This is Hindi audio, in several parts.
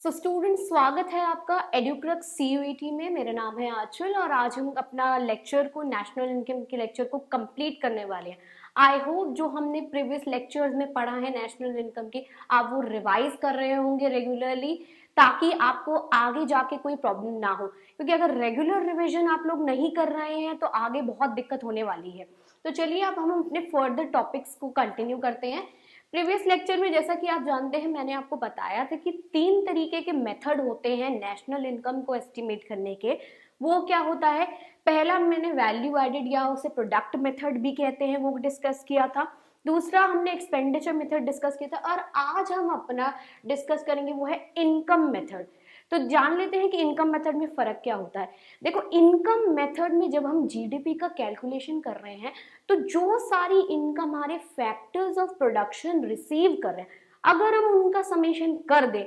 स्टूडेंट स्वागत है आपका एडुक्रक्स सीयूईटी में। मेरा नाम है आंचल और आज हम अपना लेक्चर को नेशनल इनकम के लेक्चर को कंप्लीट करने वाले हैं। आई होप जो हमने प्रीवियस लेक्चर्स में पढ़ा है नेशनल इनकम की आप वो रिवाइज कर रहे होंगे रेगुलरली, ताकि आपको आगे जाके कोई प्रॉब्लम ना हो। क्योंकि अगर रेगुलर रिविजन आप लोग नहीं कर रहे हैं तो आगे बहुत दिक्कत होने वाली है। तो चलिए अब हम अपने फर्दर टॉपिक्स को कंटिन्यू करते हैं। प्रीवियस लेक्चर में जैसा कि आप जानते हैं मैंने आपको बताया था कि 3 तरीके के मेथड होते हैं नेशनल इनकम को एस्टिमेट करने के। वो क्या होता है, पहला मैंने वैल्यू एडेड या उसे प्रोडक्ट मेथड भी कहते हैं वो डिस्कस किया था। दूसरा हमने एक्सपेंडिचर मेथड डिस्कस किया था और आज हम अपना डिस्कस करेंगे वो है इनकम मेथड। तो जान लेते हैं कि इनकम मेथड में फर्क क्या होता है। देखो, इनकम मेथड में जब हम जीडीपी का कैलकुलेशन कर रहे हैं तो जो सारी इनकम हमारे फैक्टर्स ऑफ प्रोडक्शन रिसीव कर रहे हैं अगर हम उनका समेशन कर दें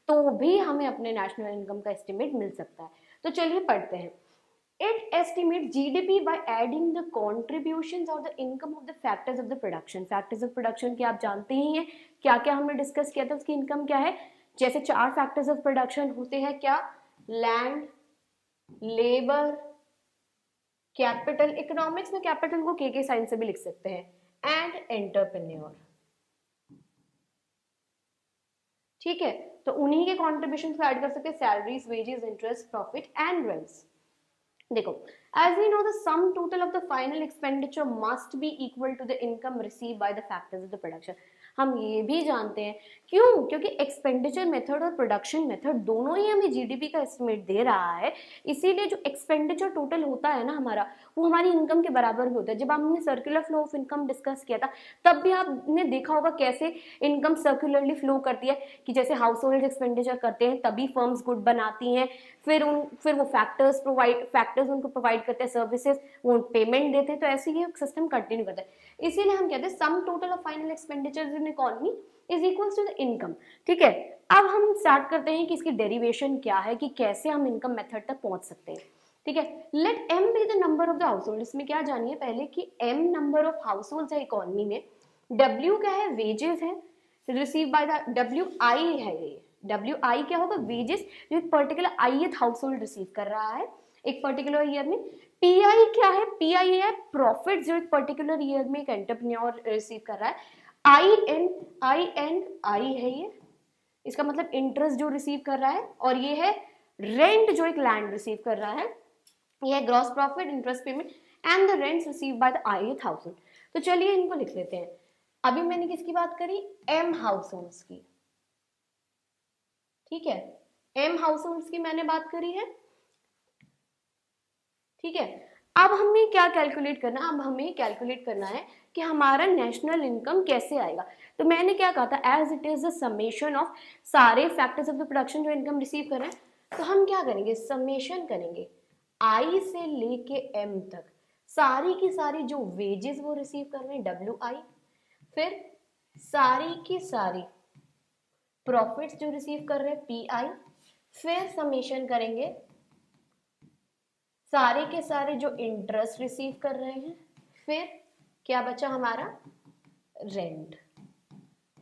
तो भी हमें अपने नेशनल इनकम का एस्टिमेट मिल सकता है। तो चलिए पढ़ते हैं। It estimates GDP by adding the contributions or the income of the factors of the production. Factors of production के आप जानते ही हैं, क्या क्या हमने डिस्कस किया था, उसकी इनकम क्या है। जैसे 4 फैक्टर्स ऑफ प्रोडक्शन होते हैं, क्या, लैंड, लेबर, कैपिटल। इकोनॉमिक्स में कैपिटल को के साइन से भी लिख सकते हैं, एंड एंटरप्रेन्योर। ठीक है, तो उन्हीं के कॉन्ट्रीब्यूशन को ऐड कर सकते हैं, salaries, wages, interest, profit and rents. देखो, as we know the sum total of the final expenditure must be equal to the income received by the factors of the production. हम ये भी जानते हैं, क्यों, क्योंकि एक्सपेंडिचर मेथड और प्रोडक्शन मेथड दोनों ही हमें जीडीपी का एस्टिमेट दे रहा है। इसीलिए जो एक्सपेंडिचर टोटल होता है ना हमारा, वो हमारी इनकम के बराबर भी होता है। जब हमने circular flow of income discuss किया था तब भी आपने देखा होगा कैसे इनकम सर्कुलरली फ्लो करती है, कि जैसे हाउस होल्ड एक्सपेंडिचर करते हैं तभी फर्म्स गुड बनाती हैं, फिर वो फैक्टर्स उनको प्रोवाइड करते हैं सर्विसेज, वो पेमेंट देते हैं, तो ऐसे ही सिस्टम कंटिन्यू करता है। इसीलिए हम कहते हैं sum total of final expenditures in economy is equals to the income. ठीक है, अब हम स्टार्ट करते हैं कि इसकी डेरिवेशन क्या है, कि कैसे हम इनकम मेथड तक पहुंच सकते हैं। ठीक है, let M be the number of the household. इसमें क्या जानिए पहले कि M number of household है इकोनॉमी में, डब्ल्यू क्या है, वेजेस है receive by the, W I है, ये डब्ल्यू आई क्या होगा, वेजेस जो एक particular I household receive कर रहा है एक पर्टिकुलर ईयर में। पी आई क्या है, पी आई है प्रॉफिट जो एक पर्टिकुलर ईयर में एक एंटरप्रेन्योर रिसीव कर रहा है। आई है ये, इसका मतलब इंटरेस्ट जो रिसीव कर रहा है, और ये है रेंट जो एक लैंड रिसीव कर रहा है। ये है gross profit, interest payment and the rents receive by the I household. तो चलिए इनको लिख लेते हैं। अभी मैंने किसकी बात करी, एम हाउस होल्ड्स की। ठीक है, एम हाउस होल्ड्स की मैंने बात करी है। ठीक है, अब हमें क्या कैलकुलेट करना, अब हमें कैलकुलेट करना है कि हमारा नेशनल इनकम कैसे आएगा। तो मैंने क्या कहा था, as it is the summation of सारे फैक्टर्स ऑफ द प्रोडक्शन जो इनकम रिसीव कर रहे हैं, तो हम क्या करेंगे, समेशन करेंगे आई से लेके एम तक, सारी की सारी जो वेजेस वो रिसीव कर रहे हैं डब्ल्यू आई, फिर सारी की सारी प्रॉफिट्स जो रिसीव कर रहे हैं पी आई, फिर समेशन करेंगे सारे के सारे जो इंटरेस्ट रिसीव कर रहे हैं, फिर क्या बचा हमारा, रेंट।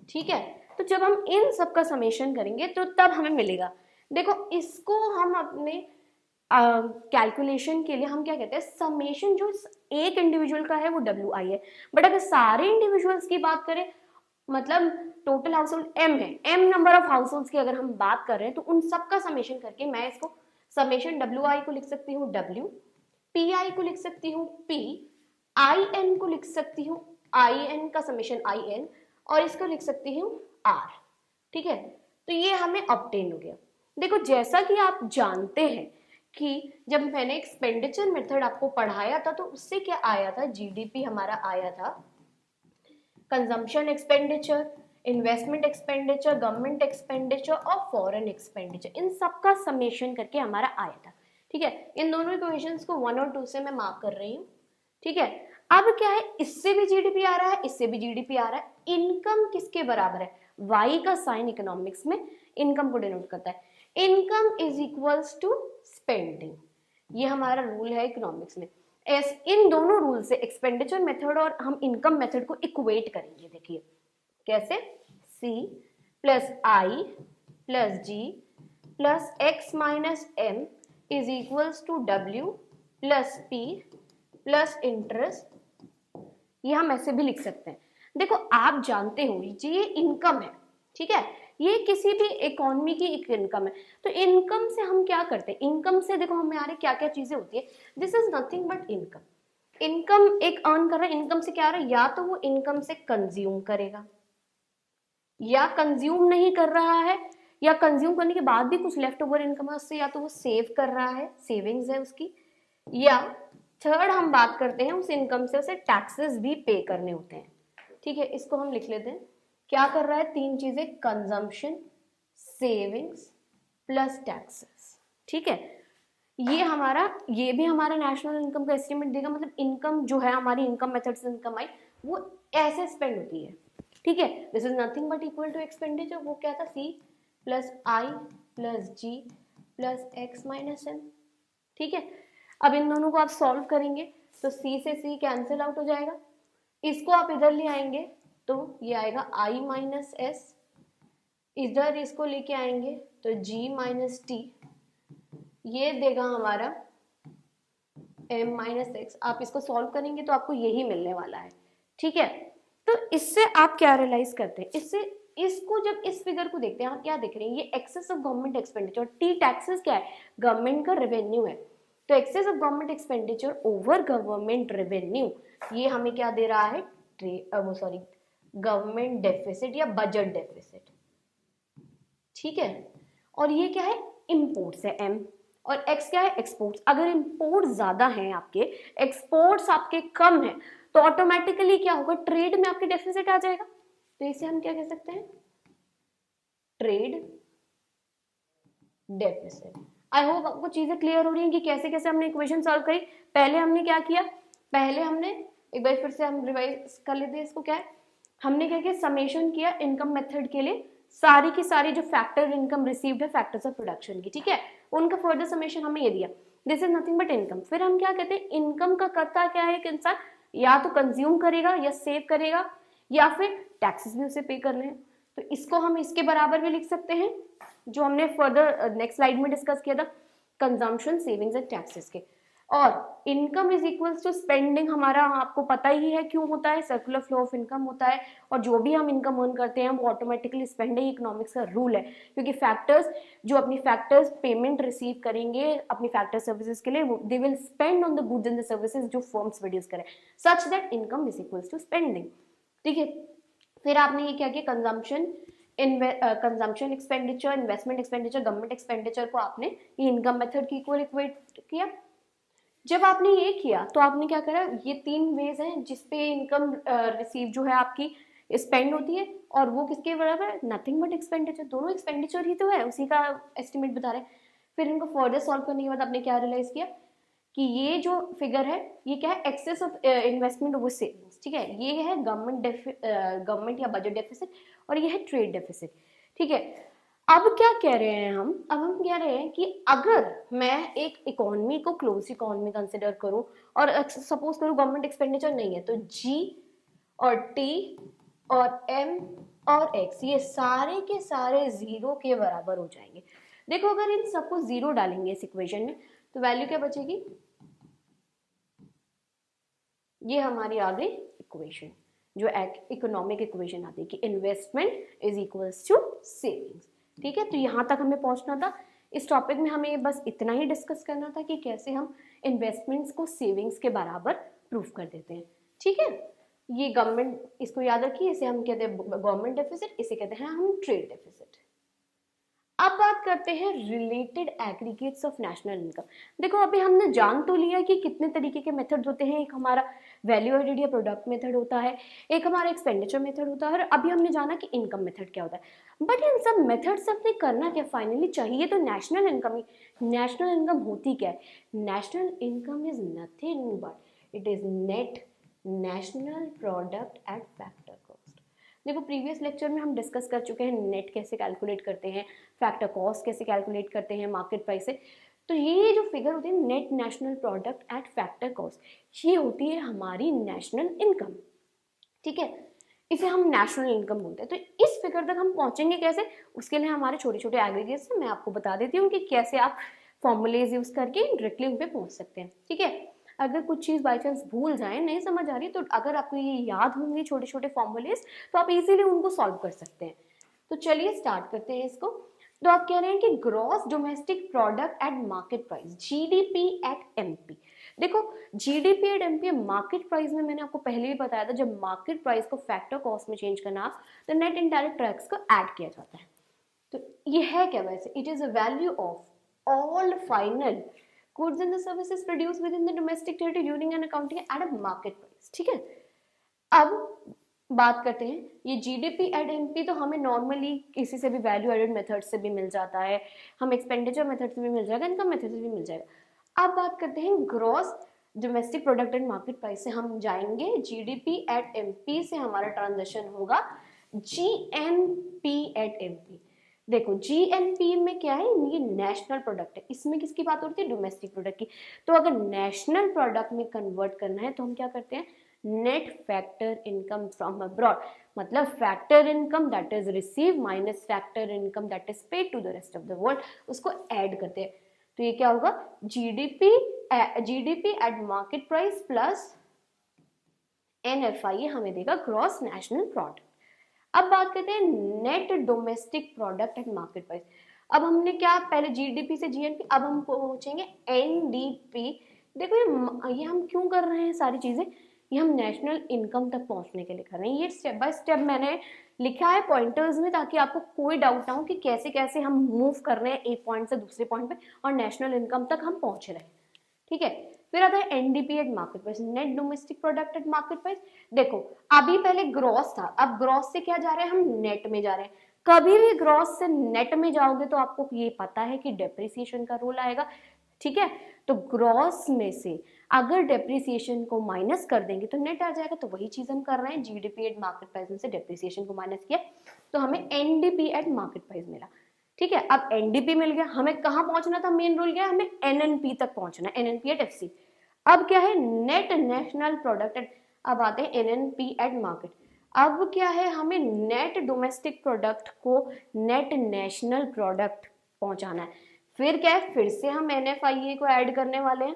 ठीक है, तो जब हम इन सब का समेशन करेंगे तो तब हमें मिलेगा। देखो, इसको हम अपने कैलकुलेशन के लिए हम क्या कहते हैं, समेशन जो एक इंडिविजुअल का है वो डब्ल्यू आई है, बट अगर सारे इंडिविजुअल्स की बात करें, मतलब टोटल हाउस होल्ड एम है, M number of households की अगर हम बात कर रहे हैं तो उन सब का समेशन करके मैं इसको समेशन डब्ल्यू आई को लिख सकती हूँ डब्ल्यू, पी आई को लिख सकती हूँ पी, आई एन को लिख सकती हूँ आई एन का समेशन आई एन, और इसको लिख सकती हूँ आर। ठीक है, तो ये हमें ऑब्टेन हो गया। देखो, जैसा कि आप जानते हैं कि जब मैंने एक्सपेंडिचर मेथड आपको पढ़ाया था तो उससे क्या आया था, जीडीपी हमारा आया था, consumption expenditure, investment expenditure, government expenditure और फॉरेन एक्सपेंडिचर, इन सब का समेशन करके हमारा आया था। ठीक है, इन दोनों इक्वेशंस को 1 और 2 से मैं मार्क कर रही हूँ। ठीक है, अब क्या है, इससे भी जीडीपी आ रहा है, इससे भी जीडीपी आ रहा है, इनकम किसके बराबर है, वाई का साइन इकोनॉमिक्स में इनकम को डिनोट करता है, income is equals to spending, ये हमारा रूल है इकोनॉमिक्स में। इन दोनों रूल से एक्सपेंडिचर मेथड और हम इनकम मेथड को इक्वेट करेंगे। देखिए कैसे, C plus I plus G plus X minus M is equals to W plus P plus interest. ये हम ऐसे भी लिख सकते हैं। देखो आप जानते हो ये इनकम है, ठीक है, ये किसी भी इकोनॉमी की एक इनकम है। तो इनकम से हम क्या करते हैं, इनकम से देखो हमें आ रही क्या क्या चीजें होती है, this is nothing but income. Income एक अर्न कर रहा है, इनकम से क्या आ रहा है, या तो वो इनकम से कंज्यूम करेगा, या कंज्यूम नहीं कर रहा है, या कंज्यूम करने के बाद भी कुछ लेफ्ट ओवर इनकम है उससे, या तो वो सेव कर रहा है, सेविंग्स है उसकी, या थर्ड हम बात करते हैं उस इनकम से उसे टैक्सेस भी पे करने होते हैं। ठीक है, इसको हम लिख लेते हैं, क्या कर रहा है, तीन चीजें, कंजम्पशन, सेविंग्स प्लस टैक्सेस। ठीक है, ये भी हमारा नेशनल इनकम का एस्टिमेट देगा, मतलब इनकम जो है हमारी इनकम मेथड से इनकम आई वो ऐसे स्पेंड होती है। ठीक है, this is nothing but equal to expenditure, वो क्या था, C plus I plus G plus X minus N. ठीक है, अब इन दोनों को आप सॉल्व करेंगे तो c से c कैंसिल आउट हो जाएगा, इसको आप इधर ले आएंगे तो ये आएगा i माइनस एस, इधर इसको लेके आएंगे तो g माइनस टी, ये देगा हमारा m माइनस एक्स। आप इसको सॉल्व करेंगे तो आपको यही मिलने वाला है। ठीक है, तो इससे आप क्या रियलाइज करते हैं, इससे इसको जब इस फिगर को देखते हैं आप क्या देख रहे हैं, ये excess of government expenditure, T taxes क्या है, गवर्नमेंट का रेवेन्यू है, तो excess of government expenditure over government revenue, ये हमें क्या दे रहा है, गवर्नमेंट डेफिसिट या बजट डेफिसिट। ठीक है, और ये क्या है, इंपोर्ट्स है एम, और एक्स क्या है, एक्सपोर्ट्स। अगर इंपोर्ट ज्यादा है आपके, एक्सपोर्ट्स आपके कम है, तो ऑटोमेटिकली क्या होगा, ट्रेड में आपके डेफिसिट आ जाएगा, तो इसे हम क्या कह सकते हैं, ट्रेड डेफिसिट। आई होप आपको चीजें क्लियर हो रही हैं कि कैसे कैसे हमने इक्वेशन सॉल्व करी। पहले हमने क्या किया, पहले हमने एक बार फिर से हम रिवाइज कर लेते हैं इसको, क्या है, हमने क्या किया, समेशन किया इनकम मेथड के लिए सारी की सारी जो फैक्टर इनकम रिसीव्ड है फैक्टर्स ऑफ प्रोडक्शन की, ठीक है, उनका फर्दर समेशन हमें ये दिया, this is nothing but income. फिर हम क्या कहते हैं, इनकम का करता क्या है, एक इंसान या तो कंज्यूम करेगा या सेव करेगा या फिर टैक्सेस भी उसे पे करने हैं, तो इसको हम इसके बराबर भी लिख सकते हैं जो हमने फर्दर नेक्स्ट स्लाइड में डिस्कस किया था, कंजम्पशन, सेविंग्स एंड टैक्सेस के। और income is equals to spending, हमारा आपको पता ही है क्यों होता है, सर्कुलर फ्लो ऑफ इनकम होता है, और जो भी हम इनकम अर्न करते हैं वो ऑटोमेटिकली स्पेंडिंग, इकोनॉमिक्स का रूल है, क्योंकि फैक्टर्स जो अपनी फैक्टर्स पेमेंट रिसीव करेंगे अपनी फैक्टर सर्विसेज के लिए, they will spend on the goods and the services जो फर्म्स प्रोड्यूस करें, such that income is equals to spending. ठीक है, फिर आपने ये क्या किया, consumption expenditure, investment expenditure, government expenditure को आपने ये इनकम मेथड की इक्वल इक्वेट किया। जब आपने ये किया तो आपने क्या करा, ये तीन वेज हैं जिसपे इनकम रिसीव जो है आपकी स्पेंड होती है, और वो किसके बराबर है, नथिंग बट एक्सपेंडिचर, दोनों एक्सपेंडिचर ही तो है, उसी का एस्टिमेट बता रहे हैं। फिर इनको फर्दर सॉल्व करने के बाद आपने क्या रियलाइज किया कि ये जो फिगर है ये क्या है, excess of investment over savings. ठीक है, ये है गवर्नमेंट या बजट डेफिसिट, और ये है ट्रेड डेफिसिट। ठीक है, अब क्या कह रहे हैं हम, अब हम कह रहे हैं कि अगर मैं एक इकोनॉमी को क्लोज इकोनॉमी कंसिडर करूं और सपोज करूं गवर्नमेंट एक्सपेंडिचर नहीं है, तो जी और टी और एम और एक्स ये सारे के सारे जीरो के बराबर हो जाएंगे। देखो अगर इन सबको जीरो डालेंगे इस इक्वेशन में तो वैल्यू क्या बचेगी, ये हमारी आ गई इक्वेशन जो इकोनॉमिक इक्वेशन आती है कि investment is equals to savings. ठीक है, तो यहाँ तक हमें पहुंचना था। इस टॉपिक में हमें बस इतना ही डिस्कस करना था कि कैसे हम इन्वेस्टमेंट्स को सेविंग्स के बराबर प्रूफ कर देते हैं। ठीक है, ये गवर्नमेंट, इसको याद रखिए, इसे हम कहते हैं गवर्नमेंट डेफिसिट, इसे कहते हैं हम ट्रेड डेफिसिट। अब बात करते हैं related aggregates of national income. देखो अभी हमने जान तो लिया कि कितने तरीके के मेथड्स होते हैं, एक हमारा वैल्यू एडेड या प्रोडक्ट मेथड होता है, एक हमारा एक्सपेंडिचर मेथड होता है, और अभी हमने जाना कि इनकम मेथड क्या होता है। बट इन सब मेथड से अपने करना क्या, फाइनली चाहिए तो नेशनल इनकम ही। नेशनल इनकम होती क्या है, national income is nothing but it is net national product eight factor cost. देखो प्रीवियस लेक्चर में हम डिस्कस कर चुके हैं नेट कैसे कैलकुलेट करते हैं, फैक्टर कॉस्ट कैसे कैलकुलेट करते हैं मार्केट प्राइस से। तो ये जो फिगर होती है net national product eight factor cost, ये होती है हमारी नेशनल इनकम। ठीक है, इसे हम नेशनल इनकम बोलते हैं। तो इस फिगर तक हम पहुंचेंगे कैसे, उसके लिए हमारे छोटे छोटे एग्रीगेट्स हैं, मैं आपको बता देती हूँ कि कैसे आप फॉर्मूलेज यूज करके डायरेक्टली उन पे पहुंच सकते हैं। ठीक है, अगर कुछ चीज बाई चांस भूल जाए, नहीं समझ आ रही, तो अगर आपको ये याद होंगे छोटे छोटे फॉर्मूलेज तो आप इजीली उनको सॉल्व कर सकते हैं। तो चलिए स्टार्ट करते हैं इसको। तो आप कह रहे हैं कि gross domestic product at market price, GDP at MP. देखो GDP at MP market price में मैंने आपको पहले भी बताया था, जब मार्केट प्राइस को फैक्टर कॉस्ट में चेंज करना तो नेट इनडायरेक्ट टैक्स को ऐड किया जाता है। तो ये है क्या वैसे, it is a value of all final goods and the services produced within the domestic territory during an accounting at a market price। ठीक है, अब बात करते हैं ये जीडीपी एट एमपी, तो हमें नॉर्मली किसी से भी वैल्यू एडेड मेथड से भी मिल जाता है, हम एक्सपेंडिचर मेथड से भी मिल जाएगा, इनकम मेथड से भी मिल जाएगा। अब बात करते हैं gross domestic product and market price से हम जाएंगे जीडीपी एट एमपी से हमारा ट्रांजेक्शन होगा जीएनपी एट एमपी। देखो जीएनपी में क्या है, ये नेशनल प्रोडक्ट है, इसमें किसकी बात होती है, डोमेस्टिक प्रोडक्ट की। तो अगर नेशनल प्रोडक्ट में कन्वर्ट करना है तो हम क्या करते हैं, net factor income from abroad, मतलब factor income that is receive minus factor income that is paid to the rest of the world, उसको ऐड करते हैं। तो ये क्या होगा, GDP at market price plus NFI हमें देगा ग्रॉस नेशनल प्रोडक्ट। अब बात करते हैं net domestic product at market price. अब हमने क्या, पहले जीडीपी से जीएनपी, अब हम पहुंचेंगे एनडीपी। देखो ये हम क्यों कर रहे हैं सारी चीजें, ये हम नेशनल इनकम तक पहुंचने के लिए कर रहे हैं। ये स्टेप बाय स्टेप मैंने लिखा है पॉइंटर्स में, ताकि आपको कोई डाउट ना हो कि कैसे कैसे हम मूव कर रहे हैं एक पॉइंट से दूसरे पॉइंट पे और नेशनल इनकम तक हम पहुंच रहे हैं। ठीक है, फिर आता है NDP at market price, net domestic product at market price. देखो अभी पहले ग्रॉस था, अब ग्रॉस से क्या जा रहे हैं, हम नेट में जा रहे हैं। कभी भी ग्रॉस से नेट में जाओगे तो आपको ये पता है कि डेप्रिसिएशन का रोल आएगा। ठीक है, तो ग्रॉस में से अगर डेप्रिसिएशन को माइनस कर देंगे तो नेट आ जाएगा। तो वही चीज हम कर रहे हैं, जीडीपी एट मार्केट प्राइस में से डेप्रिसिएशन को माइनस किया तो हमें एनडीपी एट मार्केट प्राइस मिला। ठीक है, अब एनडीपी मिल गया, हमें कहां पहुंचना था, मेन रूल क्या है, हमें एनएनपी तक पहुंचना है, एनएनपी एट एफसी। अब क्या है, नेट नेशनल प्रोडक्ट एट, अब आते हैं एनएनपी एट मार्केट। अब क्या है, हमें नेट डोमेस्टिक प्रोडक्ट को नेट नेशनल प्रोडक्ट पहुंचाना है। फिर क्या है, फिर से हम एनएफआईए को ऐड करने वाले हैं।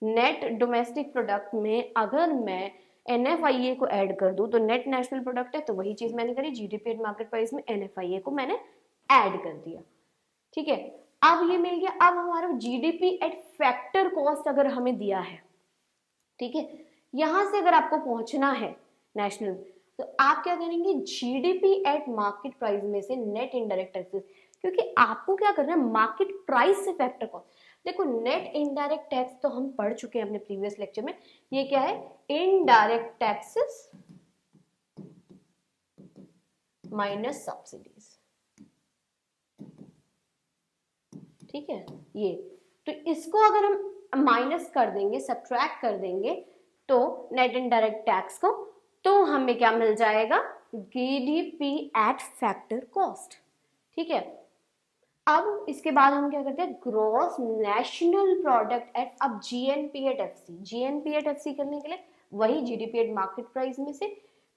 नेट डोमेस्टिक प्रोडक्ट में अगर मैं एनएफआईए को ऐड कर दूं तो नेट नेशनल प्रोडक्ट है, तो वही चीज मैंने करी, जीडीपी एट मार्केट प्राइस में एनएफआईए को मैंने ऐड कर दिया। ठीक है, अब ये मिल गया। अब हमारा जीडीपी एट फैक्टर कॉस्ट अगर हमें दिया है, ठीक है, यहां से अगर आपको पहुंचना है नेशनल, तो आप क्या करेंगे, जीडीपी एट मार्केट प्राइस में से नेट इनडायरेक्ट टैक्सेस, क्योंकि आपको क्या करना है, मार्केट प्राइस से फैक्टर कॉस्ट। देखो नेट इनडायरेक्ट टैक्स तो हम पढ़ चुके हैं अपने प्रीवियस लेक्चर में, ये क्या है, इनडायरेक्ट टैक्सेस माइनस सब्सिडीज। ठीक है, ये तो इसको अगर हम माइनस कर देंगे, सब्ट्रैक्ट कर देंगे तो नेट इनडायरेक्ट टैक्स को, तो हमें क्या मिल जाएगा, जीडीपी एट फैक्टर कॉस्ट। ठीक है, अब इसके बाद हम क्या करते हैं, ग्रॉस नेशनल प्रोडक्ट एट, अब GNP at FC, GNP at FC करने के लिए वही जीडीपी एट मार्केट प्राइस में से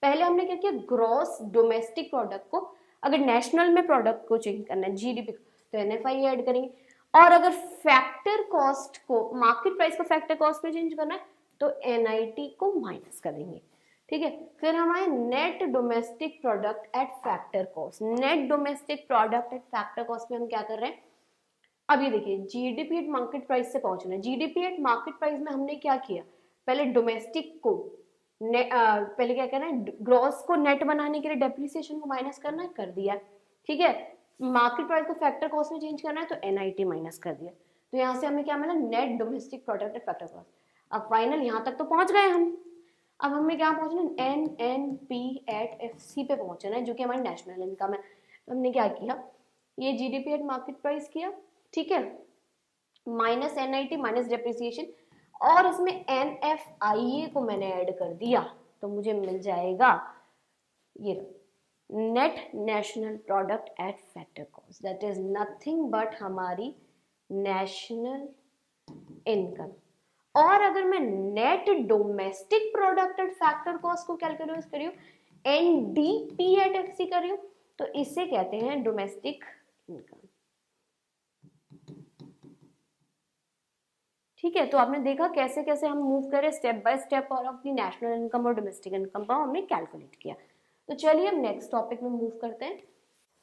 पहले हमने क्या किया, ग्रॉस डोमेस्टिक प्रोडक्ट को, अगर नेशनल में प्रोडक्ट को चेंज करना है जीडीपी तो एनएफआई ऐड करेंगे, और अगर फैक्टर कॉस्ट को, मार्केट प्राइस को फैक्टर कॉस्ट में चेंज करना है तो एनआईटी को माइनस कर देंगे। ठीक है, फिर हमारे net domestic product eight factor cost, net domestic product eight factor cost में हम क्या कर रहे हैं, अब ये देखिए जीडीपी एट मार्केट प्राइस से पहुंचना है। जीडीपी एट मार्केट प्राइस में हमने क्या किया, पहले डोमेस्टिक को पहले क्या करना है, ग्रॉस को नेट बनाने के लिए डेप्रिसिएशन को माइनस करना है, कर दिया। ठीक है, मार्केट प्राइस को फैक्टर कॉस्ट में चेंज करना है तो एनआईटी माइनस कर दिया। तो यहाँ से हमें क्या मिला, net domestic product eight factor cost. अब फाइनल यहाँ तक तो पहुंच गए हम, अब हमें क्या पहुंचना है, एनएनपी एट एफसी पे पहुंचना है, जो कि हमारी नेशनल इनकम है। तो हमने क्या किया, ये जीडीपी एट मार्केट प्राइस किया, ठीक है, माइनस एनआईटी माइनस डेप्रिसिएशन, और इसमें एनएफआईए को मैंने ऐड कर दिया, तो मुझे मिल जाएगा ये net national product eight factor cost, that is nothing but हमारी नेशनल इनकम। और अगर मैं net domestic product eight factor cost को कैलकुलेट करी NDP एट FC कर रही हूँ, तो इसे कहते हैं डोमेस्टिक इनकम। ठीक है, तो आपने देखा कैसे कैसे हम मूव करें स्टेप बाय स्टेप और अपनी नेशनल इनकम और डोमेस्टिक इनकम का हमने कैलकुलेट किया। तो चलिए अब नेक्स्ट टॉपिक में मूव करते हैं।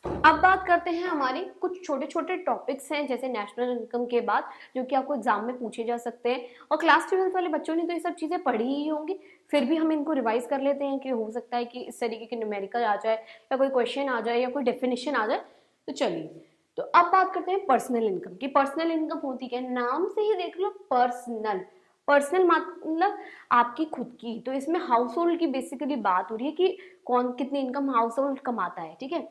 अब बात करते हैं हमारी कुछ छोटे छोटे टॉपिक्स हैं जैसे नेशनल इनकम के बाद, जो कि आपको एग्जाम में पूछे जा सकते हैं, और क्लास 12th वाले बच्चों ने तो ये सब चीजें पढ़ी ही होंगी, फिर भी हम इनको रिवाइज कर लेते हैं कि हो सकता है कि इस तरीके के न्यूमेरिकल आ जाए या कोई क्वेश्चन आ जाए या कोई डेफिनेशन आ जाए। तो चलिए, तो अब बात करते हैं पर्सनल इनकम की। पर्सनल इनकम होती क्या है, नाम से ही देख लो पर्सनल। पर्सनल मतलब आपकी खुद की, तो इसमें हाउस होल्ड की बेसिकली बात हो रही है कि कौन कितनी इनकम हाउस होल्ड कमाता है। ठीक है,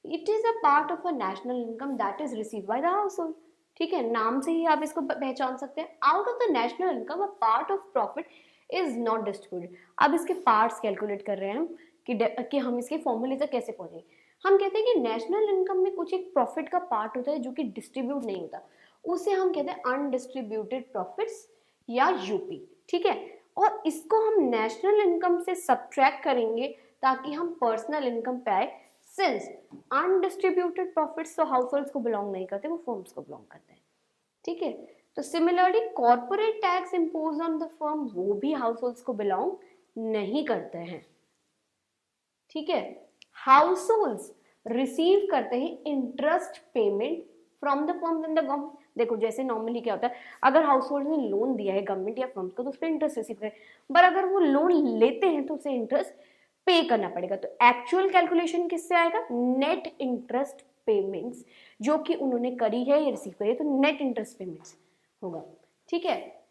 it is a part of a national income that is receive by the house hold. ठीक है, नाम से ही आप इसको पहचान सकते हैं। Out of the national income a part of profit is not distributed. अब इसके पार्ट्स कैलकुलेट कर रहे हैं हम कि हम इसके फॉर्मूले तक कैसे पहुंचे। हम कहते हैं कि नेशनल इनकम में कुछ एक प्रॉफिट का पार्ट होता है जो कि डिस्ट्रीब्यूट नहीं होता, उसे हम कहते हैं अनडिस्ट्रीब्यूटेड प्रॉफिट्स या यूपी। ठीक है, और इसको हम नेशनल इनकम से सब्ट्रैक्ट करेंगे ताकि हम पर्सनल इनकम पे आए, सिंस अनडिस्ट्रीब्यूटेड प्रॉफिट्स तो हाउस होल्ड्स को बिलोंग नहीं करते, वो फर्म्स को बिलोंग करते हैं। ठीक है, तो similarly corporate tax impose on the firm, वो भी हाउस होल्ड्स को बिलोंग नहीं करते हैं। ठीक है, हाउस होल्ड्स रिसीव करते हैं interest payment from the firms and the government. देखो जैसे नॉर्मली क्या होता है, अगर हाउस होल्ड ने लोन दिया है गवर्नमेंट या फर्म को तो उस पर इंटरेस्ट रिसीव करें, पर अगर वो लोन लेते हैं तो उसे इंटरेस्ट पे करना पड़ेगा। तो एक्चुअल कैलकुलेशन किससे आएगा, नेट इंटरेस्ट पेमेंट्स जो कि उन्होंने करी है या रिसीव करी है, तो नेट इंटरेस्ट पेमेंट्स होगा। ठीक है,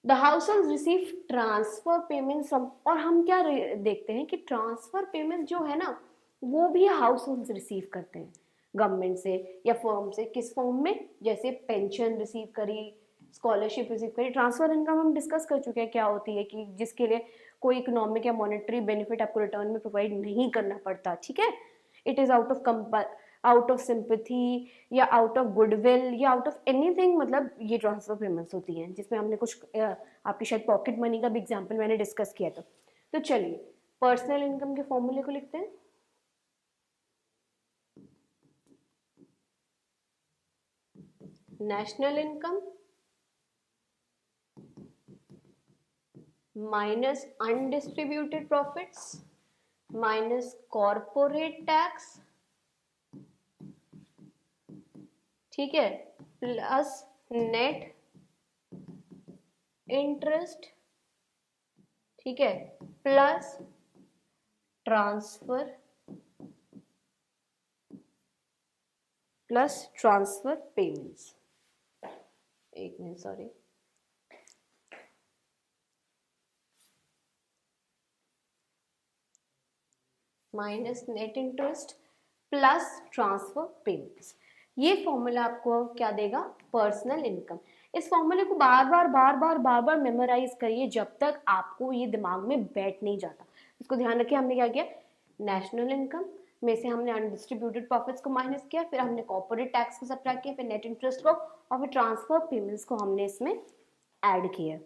the household receive transfer payment from, और हम क्या देखते हैं कि ट्रांसफर पेमेंट जो है ना वो भी हाउस होल्ड रिसीव करते हैं गवर्नमेंट से या फर्म से। किस फॉर्म में, जैसे पेंशन रिसीव करी, स्कॉलरशिप रिसीव करी। ट्रांसफर इनकम हम डिस्कस कर चुके हैं क्या होती है, कि जिसके लिए कोई इकोनॉमिक या मॉनेटरी बेनिफिट आपको रिटर्न में प्रोवाइड नहीं करना पड़ता। ठीक है, it is out of sympathy या आउट ऑफ गुडविल या आउट ऑफ एनीथिंग, मतलब ये ट्रांसफर पेमेंट्स होती हैं जिसमें हमने कुछ आपकी शायद पॉकेट मनी का भी एग्जांपल मैंने डिस्कस किया था। तो चलिए पर्सनल इनकम के फॉर्मूले को लिखते हैं। National income minus undistributed profits minus corporate tax, ठीक है, प्लस नेट इंटरेस्ट, ठीक है, प्लस ट्रांसफर पेमेंट्स। एक minute, sorry, minus net interest plus transfer payments. ये फॉर्मूला आपको क्या देगा, पर्सनल इनकम। इस फॉर्मूले को बार बार मेमोराइज करिए जब तक आपको ये दिमाग में बैठ नहीं जाता। इसको ध्यान रखिए, हमने क्या किया, नेशनल इनकम में से हमने अनडिस्ट्रीब्यूटेड प्रॉफिट्स को माइनस किया, फिर हमने कॉर्पोरेट टैक्स को सब्ट्रैक्ट किया, फिर नेट इंटरेस्ट को, और फिर ट्रांसफर पेमेंट्स को हमने इसमें ऐड किया।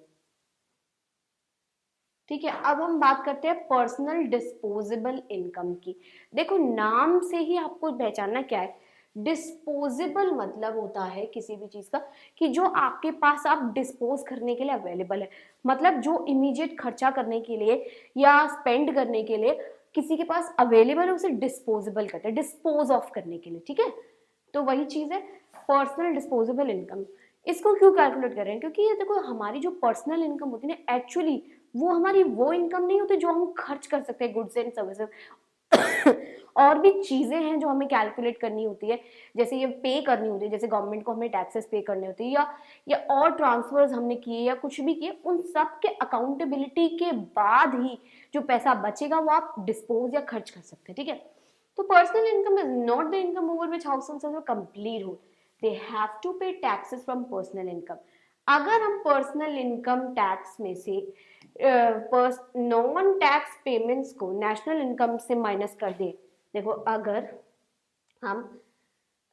ठीक है, अब हम बात करते हैं पर्सनल डिस्पोजेबल इनकम की। देखो नाम से ही आपको पहचानना क्या है, डिस्पोजेबल मतलब होता है किसी भी चीज का कि जो आपके पास आप डिस्पोज करने के लिए अवेलेबल है, मतलब जो इमीडिएट खर्चा करने के लिए या स्पेंड करने के लिए किसी के पास अवेलेबल है उसे डिस्पोजेबल कहते हैं, डिस्पोज ऑफ करने के लिए। ठीक है, तो वही चीज है पर्सनल डिस्पोजेबल इनकम। इसको क्यों कैलकुलेट कर रहे हैं, क्योंकि ये देखो हमारी जो पर्सनल इनकम होती है ना, एक्चुअली वो हमारी वो इनकम नहीं होती जो हम खर्च कर सकते हैं गुड्स एंड सर्विसेज। और भी चीजें हैं जो हमें कैलकुलेट करनी होती है, जैसे ये पे करनी होती है, जैसे गवर्नमेंट को हमें टैक्सेस पे करने होती है, या और ट्रांसफर्स हमने किए या कुछ भी किए, उन सब के अकाउंटेबिलिटी के बाद ही जो पैसा बचेगा वो आप डिस्पोज या खर्च कर सकते हैं। ठीक है, तो personal income is not the income over which house holds complete हो, दे हैव टू पे टैक्सेस फ्रॉम पर्सनल इनकम। अगर हम पर्सनल इनकम टैक्स में से नॉन टैक्स पेमेंट्स को नेशनल इनकम से माइनस कर दे, देखो अगर हम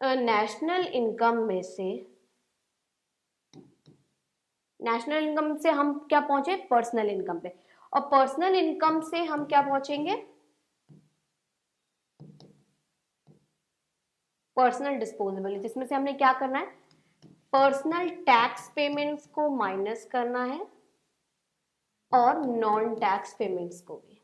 नेशनल इनकम से हम क्या पहुंचे, पर्सनल इनकम पे, और पर्सनल इनकम से हम क्या पहुंचेंगे, पर्सनल डिस्पोजेबल, जिसमें से हमने क्या करना है, पर्सनल टैक्स पेमेंट्स को माइनस करना है और नॉन टैक्स पेमेंट्स को भी।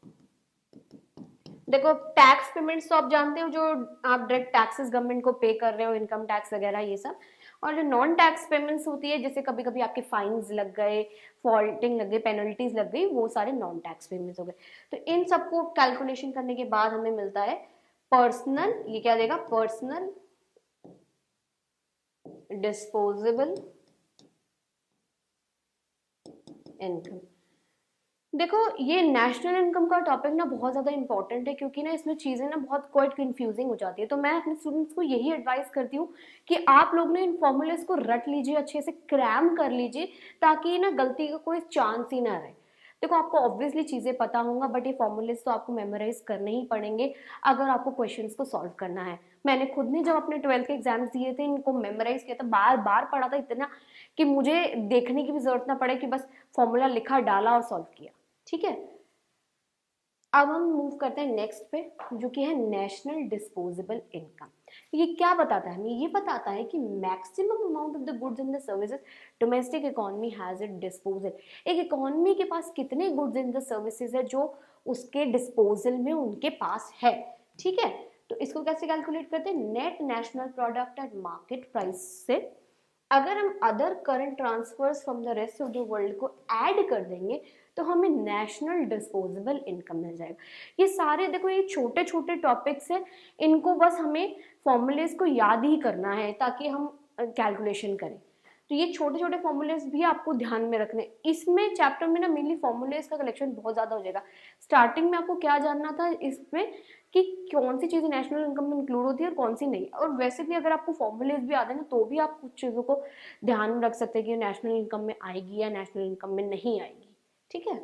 देखो टैक्स पेमेंट्स तो आप जानते हो, जो आप डायरेक्ट टैक्सेस गवर्नमेंट को पे कर रहे हो, इनकम टैक्स वगैरह ये सब। और जो नॉन टैक्स पेमेंट्स होती है, जैसे कभी कभी आपके फाइन्स लग गए, फॉल्टिंग लग गई, पेनल्टीज लग गई, वो सारे नॉन टैक्स पेमेंट्स हो गए। तो इन सबको कैलकुलेशन करने के बाद हमें मिलता है पर्सनल, ये क्या देगा, पर्सनल डिस्पोजेबल इनकम। देखो ये नेशनल इनकम का टॉपिक ना बहुत ज़्यादा इंपॉर्टेंट है, क्योंकि ना इसमें चीज़ें ना बहुत क्वाइट कंफ्यूजिंग हो जाती है। तो मैं अपने स्टूडेंट्स को यही एडवाइस करती हूँ कि आप लोग ना इन फॉर्मूलेस को रट लीजिए, अच्छे से क्रैम कर लीजिए, ताकि ना गलती का कोई चांस ही ना रहे। देखो आपको ऑब्वियसली चीज़ें पता होंगे, बट ये फॉर्मूलेस तो आपको मेमोराइज करने ही पड़ेंगे अगर आपको क्वेश्चंस को सॉल्व करना है। मैंने खुद ने जब अपने 12th के एग्जाम्स दिए थे, इनको मेमोराइज किया था, बार बार पढ़ा था, इतना कि मुझे देखने की भी जरूरत ना पड़े कि बस फॉर्मूला लिखा, डाला और सॉल्व किया। ठीक है, अब हम मूव करते हैं नेक्स्ट पे, जो कि है नेशनल डिस्पोजेबल इनकम। ये क्या बताता है हमें, ये बताता है कि maximum amount of the goods and the services domestic economy has it disposal. एक इकोनॉमी के पास कितने गुड्स एंड द सर्विसेज है जो उसके डिस्पोजल में उनके पास है। ठीक है, तो इसको कैसे कैलकुलेट करते हैं, net national product at market price से अगर हम other current transfers from the rest of the world को ऐड कर देंगे तो हमें नेशनल डिस्पोजेबल इनकम मिल जाएगा। ये सारे देखो ये छोटे छोटे टॉपिक्स हैं, इनको बस हमें फॉर्मूलेस को याद ही करना है ताकि हम कैलकुलेशन करें। तो ये छोटे छोटे फॉर्मूलेस भी आपको ध्यान में रखने, इसमें चैप्टर में ना मेनली फॉर्मूलेस का कलेक्शन बहुत ज्यादा हो जाएगा। स्टार्टिंग में आपको क्या जानना था इसमें कि कौन सी चीजें नेशनल इनकम में इंक्लूड होती है और कौन सी नहीं। और वैसे भी अगर आपको फॉर्मूलेस भी आते हैं ना, तो भी आप कुछ चीजों को ध्यान में रख सकते हैं कि नेशनल इनकम में आएगी या नेशनल इनकम में नहीं आएगी। ठीक है,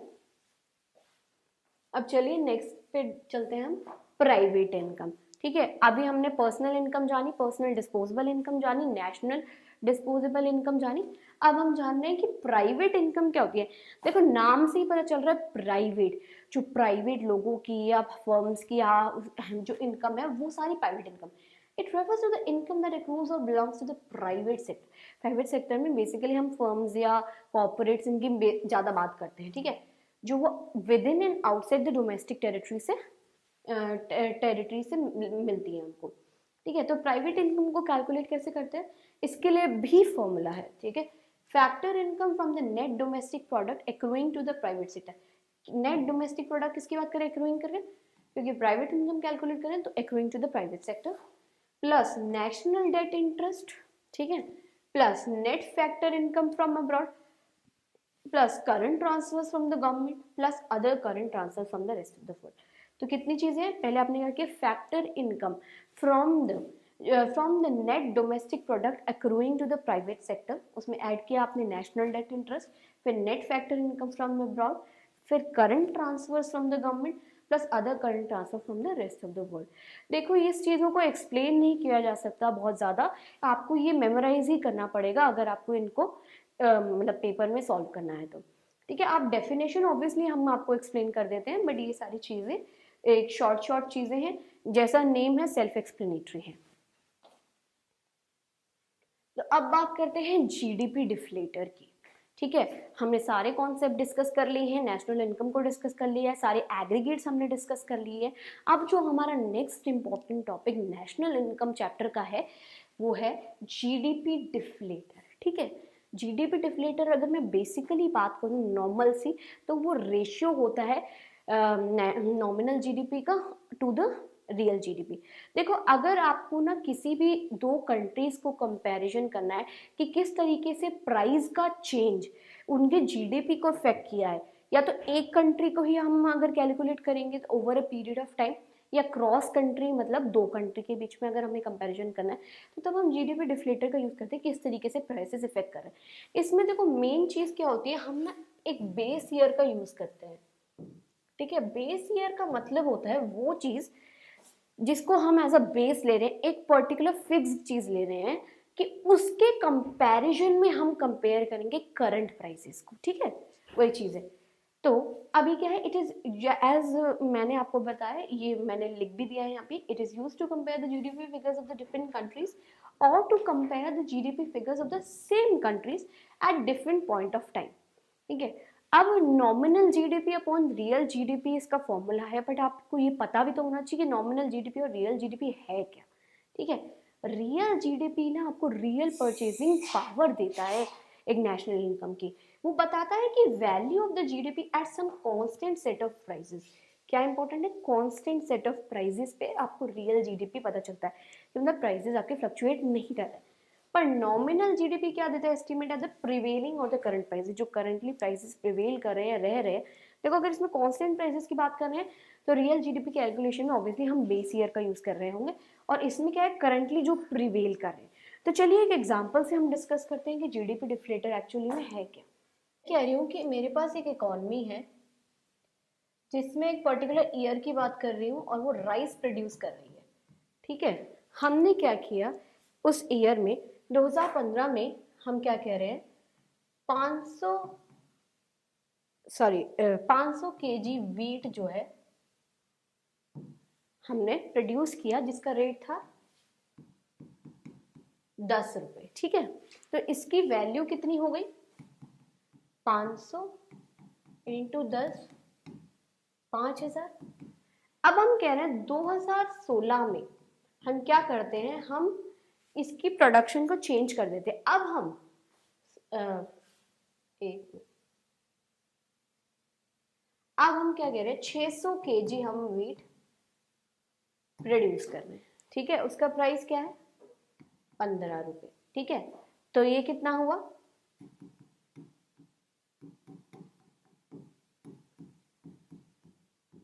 अब चलिए नेक्स्ट पे चलते हैं हम, प्राइवेट इनकम। ठीक है, अभी हमने पर्सनल इनकम जानी, पर्सनल डिस्पोजेबल इनकम जानी, नेशनल डिस्पोजेबल इनकम जानी। अब हम जान रहे हैं कि प्राइवेट इनकम क्या होती है। देखो नाम से ही पता चल रहा है प्राइवेट, जो प्राइवेट लोगों की या फर्म्स की या जो इनकम है वो सारी private income. It refers to the income that accrues और belongs to the private sector. Private sector में बेसिकली हम फर्म्स या कॉर्पोरेट्स इनकी ज़्यादा बात करते हैं। ठीक है, जो वो within and outside the domestic territory से मिलती है हमको। ठीक है, तो प्राइवेट इनकम को कैलकुलेट कैसे करते हैं, इसके लिए भी फॉर्मूला है। ठीक है, factor income from the net domestic product accruing to the private sector. Net domestic product किसकी बात करें, एक्रूइंग करके, क्योंकि प्राइवेट इनकम कैलकुलेट करें तो accruing to the private sector plus national debt interest. ठीक है, plus net factor income from abroad plus current transfers from the government plus other current transfer from the rest of the world. तो कितनी चीजें हैं, पहले आपने क्या किया, factor income from the net domestic product accruing to the private sector, उसमें ऐड किया आपने नेशनल डेट इंटरेस्ट, फिर net factor income from abroad, फिर current transfers from the government plus other current transfer from the rest of the world. देखो इस चीज़ों को एक्सप्लेन नहीं किया जा सकता बहुत ज़्यादा, आपको ये मेमोराइज ही करना पड़ेगा अगर आपको इनको मतलब पेपर में सॉल्व करना है तो। ठीक है, आप डेफिनेशन ऑब्वियसली हम आपको एक्सप्लेन कर देते हैं, बट ये सारी चीज़ें एक शॉर्ट चीज़ें हैं, जैसा नेम है सेल्फ एक्सप्लेनेटरी है। तो अब बात करते हैं जीडीपी डिफ्लेटर की। ठीक है, हमने सारे कॉन्सेप्ट डिस्कस कर लिए हैं, नेशनल इनकम को डिस्कस कर लिया है, सारे एग्रीगेट्स हमने डिस्कस कर लिए हैं। अब जो हमारा next important topic national income chapter का है वो है जीडीपी डिफ्लेटर। ठीक है, जीडीपी डिफ्लेटर अगर मैं बेसिकली बात करूँ नॉर्मल सी, तो वो रेशियो होता है नॉमिनल जीडीपी का टू द रियल जीडीपी। देखो अगर आपको ना किसी भी दो कंट्रीज को कंपैरिजन करना है कि किस तरीके से प्राइस का चेंज उनके जीडीपी को इफेक्ट किया है, या तो एक कंट्री को ही हम अगर कैलकुलेट करेंगे तो over a period of time, या क्रॉस कंट्री मतलब दो कंट्री के बीच में अगर हमें कंपैरिजन करना है, तो तब हम जीडीपी डिफ्लेटर का यूज करते हैं किस तरीके से प्राइसेस इफेक्ट कर रहे हैं। इसमें देखो मेन चीज क्या होती है, हम ना एक बेस ईयर का यूज करते हैं। ठीक है, बेस ईयर का मतलब होता है वो चीज जिसको हम एज अ बेस ले रहे हैं, एक पर्टिकुलर फिक्स्ड चीज ले रहे हैं कि उसके कंपैरिजन में हम कंपेयर करेंगे करंट प्राइसेस को। ठीक है, वही चीज है। तो अभी क्या है, इट इज एज मैंने आपको बताया, ये मैंने लिख भी दिया है यहाँ पे, it is used to compare the GDP figures of the different countries और to compare the GDP figures of the same countries at different point of time. ठीक है, अब nominal GDP upon real GDP इसका फॉर्मूला है, बट आपको ये पता भी तो होना चाहिए कि नॉमिनल जीडीपी और रियल जीडीपी है क्या। ठीक है, रियल जीडीपी ना आपको रियल परचेजिंग पावर देता है एक नेशनल इनकम की। वो बताता है कि value of the GDP at some constant set of prices. क्या इंपॉर्टेंट है, कांस्टेंट सेट ऑफ प्राइसेस पे आपको रियल जीडीपी पता चलता है कि मतलब प्राइसेस आपके फ्लक्चुएट नहीं कर रहे। पर नॉमिनल जीडीपी क्या देता है, एस्टिमेट एट द प्रिवेलिंग और द करंट प्राइसेस, जो करंटली प्राइसेस प्रिवेल कर रहे हैं, रह रहे हैं। देखो अगर इसमें कांस्टेंट प्राइसेस की बात कर रहे हैं तो रियल जीडीपी कैलकुलेशन में ऑब्वियसली हम बेस ईयर का यूज कर रहे होंगे, और इसमें क्या है, करंटली जो प्रिवेल कर रहे हैं। तो चलिए एक एग्जांपल से हम डिस्कस करते हैं कि जीडीपी डिफ्लेटर एक्चुअली में है क्या। कह रही हूँ कि मेरे पास एक इकोनॉमी है जिसमें एक पर्टिकुलर ईयर की बात कर रही हूँ और वो राइस प्रोड्यूस कर रही है। ठीक है, हमने क्या किया उस ईयर में 2015 में, हम क्या कह रहे हैं 500 केजी वीट जो है हमने प्रोड्यूस किया, जिसका रेट था 10 रुपए। ठीक है, तो इसकी वैल्यू कितनी हो गई, 500 इंटू 10, 5000। अब हम कह रहे हैं 2016 में हम क्या करते हैं, हम इसकी प्रोडक्शन को चेंज कर देते हैं। अब हम अब हम क्या कह रहे हैं, 600 केजी हम वीट प्रोड्यूस कर रहे हैं। ठीक है, उसका प्राइस क्या है, 15 रुपए। ठीक है, तो ये कितना हुआ,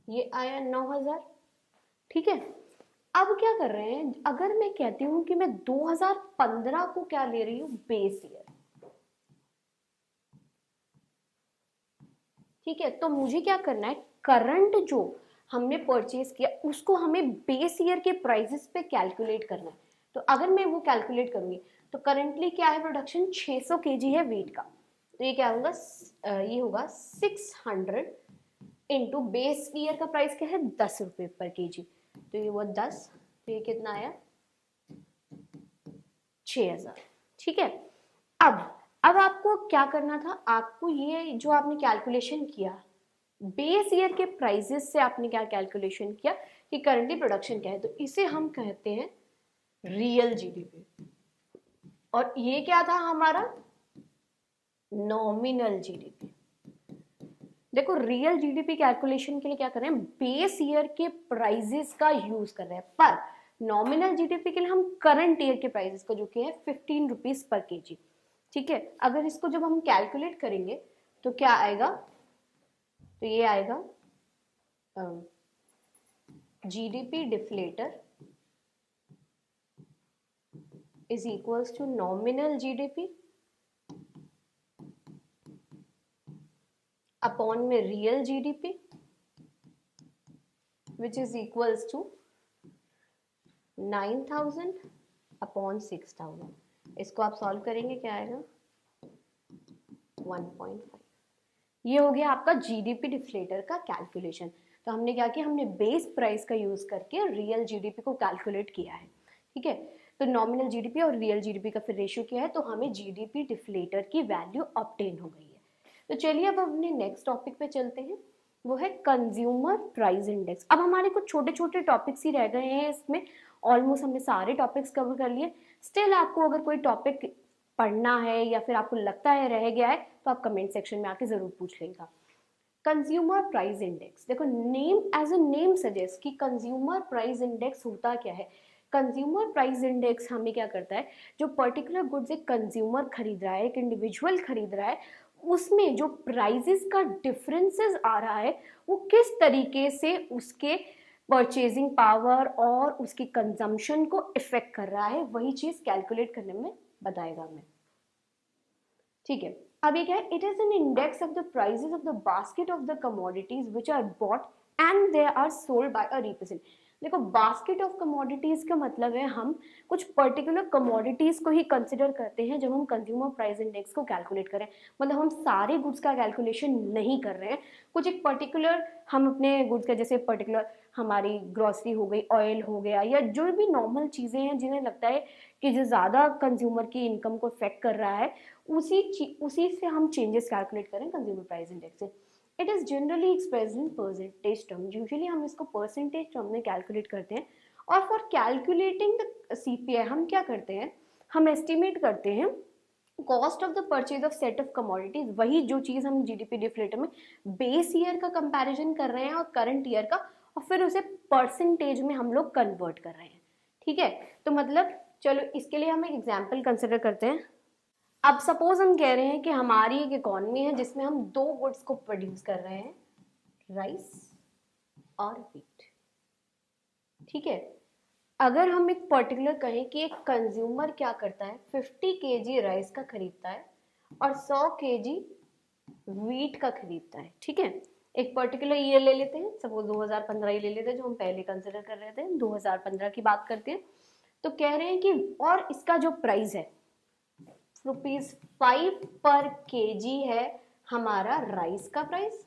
ये आया 9000। ठीक है, अब क्या कर रहे हैं, अगर मैं कहती हूं कि मैं 2015 को क्या ले रही हूं, बेस ईयर। ठीक है, तो मुझे क्या करना है, करंट जो हमने परचेज किया उसको हमें बेस ईयर के प्राइसेस पे कैलकुलेट करना है। तो अगर मैं वो कैलकुलेट करूंगी तो करंटली क्या है, प्रोडक्शन 600 केजी है वेट का, तो ये क्या होगा, ये होगा 600 इंटू बेस ईयर का प्राइस क्या है 10 रुपए पर केजी, तो ये वो 10, तो ये कितना आया 6000। ठीक है, अब आपको क्या करना था, आपको ये जो आपने कैलकुलेशन किया बेस ईयर के प्राइसेस से, आपने क्या कैलकुलेशन किया कि करंटली प्रोडक्शन क्या है, तो इसे हम कहते हैं रियल जीडीपी। और ये क्या था हमारा, नॉमिनल जीडीपी। देखो रियल जीडीपी कैलकुलेशन के लिए क्या कर रहे हैं, बेस ईयर के प्राइसेस का यूज कर रहे हैं, पर नॉमिनल जीडीपी के लिए हम करंट ईयर के प्राइसेस का, जो कि है 15 रुपीज पर केजी। ठीक है, अगर इसको जब हम कैलकुलेट करेंगे तो क्या आएगा, तो ये आएगा GDP deflator is equals to nominal GDP upon में real GDP which is equals to 9000 upon 6000। इसको आप सॉल्व करेंगे, क्या आएगा 1.5। ये हो गया आपका जीडीपी डिफ्लेटर का कैलकुलेशन। तो हमने क्या किया, हमने बेस प्राइस का यूज करके रियल जीडीपी को कैलकुलेट किया है। ठीक है, तो नॉमिनल जीडीपी और रियल जीडीपी का फिर रेशियो क्या है, तो हमें जीडीपी डिफ्लेटर की वैल्यू ऑब्टेन हो गई है। तो चलिए अब अपने नेक्स्ट टॉपिक पे चलते हैं, वो है कंज्यूमर प्राइस इंडेक्स। अब हमारे कुछ छोटे छोटे टॉपिक्स ही रह गए हैं इसमें, ऑलमोस्ट हमने सारे टॉपिक्स कवर कर लिए। स्टिल आपको अगर कोई टॉपिक पढ़ना है या फिर आपको लगता है रह गया है तो आप कमेंट सेक्शन में आके जरूर पूछ लेगा। कंज्यूमर प्राइस इंडेक्स, देखो name as a name suggest कि कंज्यूमर प्राइस इंडेक्स होता क्या है। कंज्यूमर प्राइस इंडेक्स हमें क्या करता है, जो पर्टिकुलर गुड्स एक कंज्यूमर खरीद रहा है, एक इंडिविजुअल खरीद रहा है, उसमें जो प्राइसेस का डिफरेंसेस आ रहा है वो किस तरीके से उसके परचेजिंग पावर और उसकी कंजम्पशन को इफेक्ट कर रहा है, वही चीज कैलकुलेट करने में बताएगा हमें। ठीक है, अब ये क्या है, it is an index of the prices of the basket of the commodities which are bought and they are sold by a representative. देखो बास्केट ऑफ कमोडिटीज का मतलब है हम कुछ पर्टिकुलर कमोडिटीज को ही कंसिडर करते हैं जब हम कंज्यूमर प्राइस इंडेक्स को कैलकुलेट करें। मतलब हम सारे गुड्स का कैलकुलेशन नहीं कर रहे हैं, कुछ एक पर्टिकुलर हम अपने गुड्स का, जैसे पर्टिकुलर हमारी ग्रोसरी हो गई, ऑयल हो गया, या जो भी नॉर्मल चीज़ें हैं जिन्हें लगता है कि जो ज़्यादा कंज्यूमर की इनकम को इफेक्ट कर रहा है, उसी से हम चेंजेस कैलकुलेट करें कंज्यूमर प्राइस इंडेक्स से। It is generally expressed in percentage term, usually हम इसको परसेंटेज टर्म में कैलकुलेट करते हैं। और फॉर कैलकुलेटिंग द सीपीआई हम क्या करते हैं, हम एस्टिमेट करते हैं cost of the purchase of set of commodities, वही जो चीज हम जीडीपी डिफ्लेटर में बेस ईयर का कंपैरिजन कर रहे हैं और करंट ईयर का, और फिर उसे परसेंटेज में हम लोग कन्वर्ट कर रहे हैं। ठीक है, तो मतलब चलो इसके लिए हम एक एग्जाम्पल कंसिडर करते हैं। अब सपोज हम कह रहे हैं कि हमारी एक इकोनॉमी है जिसमें हम दो गुड्स को प्रोड्यूस कर रहे हैं, राइस और व्हीट। ठीक है, अगर हम एक पर्टिकुलर कहें कि एक कंज्यूमर क्या करता है, 50 केजी राइस का खरीदता है और 100 केजी व्हीट का खरीदता है। ठीक है, एक पर्टिकुलर ईयर ले लेते हैं, सपोज 2015 ही ले लेते हैं जो हम पहले कंसिडर कर रहे थे, 2015 की बात करते हैं। तो कह रहे हैं कि और इसका जो प्राइस है ₹5 पर केजी है हमारा राइस का प्राइस,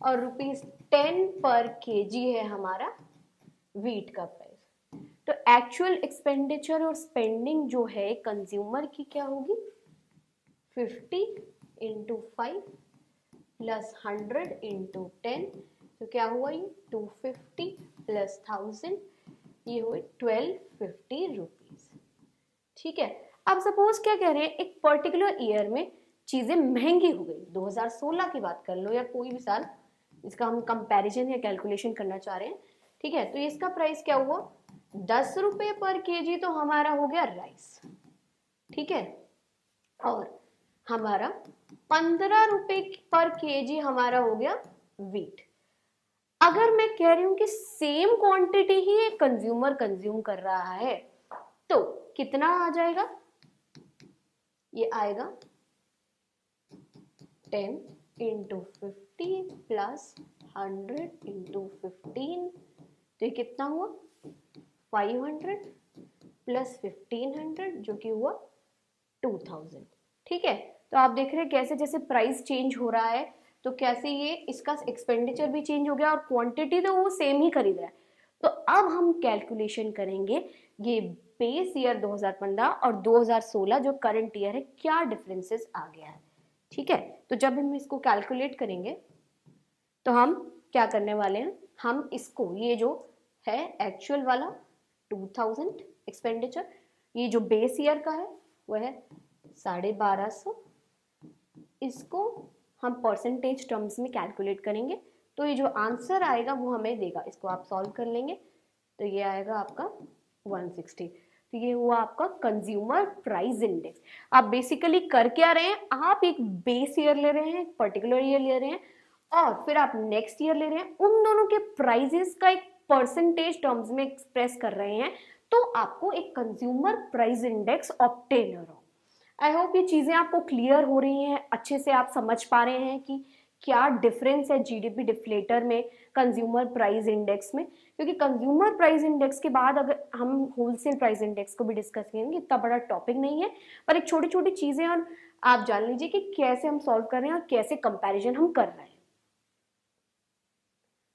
और ₹10 पर केजी है हमारा व्हीट का प्राइस। तो एक्चुअल एक्सपेंडिचर और स्पेंडिंग जो है कंज्यूमर की क्या होगी, 50 इंटू 5 प्लस 100 इंटू 10, तो क्या हुआ ये 250 प्लस 1000, ये हुए 1250 रुपीज। ठीक है, अब सपोज क्या कह रहे हैं, एक पर्टिकुलर ईयर में चीजें महंगी हो गई, 2016 की बात कर लो या कोई भी साल, इसका हम कंपैरिजन या कैलकुलेशन करना चाह रहे हैं। ठीक है, तो इसका प्राइस क्या हुआ, 10 रुपए पर केजी तो हमारा हो गया राइस। ठीक है, और हमारा 15 रुपए पर केजी हमारा हो गया व्हीट। अगर मैं कह रही हूं कि सेम क्वांटिटी ही एक कंज्यूमर कंज्यूम कर रहा है, तो कितना आ जाएगा, ये आएगा 10 इंटू 50 प्लस 100 इंटू 15, तो ये कितना हुआ 500 प्लस 1500 जो कि हुआ 2000। ठीक है, तो आप देख रहे हैं कैसे जैसे प्राइस चेंज हो रहा है तो कैसे ये इसका एक्सपेंडिचर भी चेंज हो गया और क्वांटिटी तो वो सेम ही खरीद रहा है। तो अब हम कैलकुलेशन करेंगे ये बेस ईयर 2015 और 2016 जो करंट ईयर है क्या डिफरेंसेस आ गया है। ठीक है, तो जब हम इसको कैलकुलेट करेंगे तो हम क्या करने वाले हैं, हम इसको ये जो है एक्चुअल वाला 2000 एक्सपेंडिचर, ये जो बेस ईयर का है वह है 1250, इसको हम परसेंटेज टर्म्स में कैलकुलेट करेंगे तो ये जो आंसर आएगा वो हमें देगा। इसको आप सॉल्व कर लेंगे तो ये आएगा आपका 160। तो ये हुआ आपका कंज्यूमर प्राइस इंडेक्स। आप बेसिकली कर क्या रहे हैं, आप एक बेस ईयर ले रहे हैं, एक पर्टिकुलर ईयर ले रहे हैं और फिर आप नेक्स्ट ईयर ले रहे हैं, उन दोनों के प्राइजेस का एक परसेंटेज टर्म्स में एक्सप्रेस कर रहे हैं, तो आपको एक कंज्यूमर प्राइस इंडेक्स ऑब्टेन हो। आई होप ये चीजें आपको क्लियर हो रही हैं, अच्छे से आप समझ पा रहे हैं कि क्या डिफरेंस है जीडीपी डिफ्लेटर में कंज्यूमर प्राइस इंडेक्स में। क्योंकि कंज्यूमर प्राइस इंडेक्स के बाद अगर हम होलसेल प्राइस इंडेक्स को भी डिस्कस करेंगे, इतना बड़ा टॉपिक नहीं है, पर एक छोटी छोटी चीजें और आप जान लीजिए कि कैसे हम सॉल्व कर रहे हैं और कैसे कंपैरिजन हम कर रहे हैं।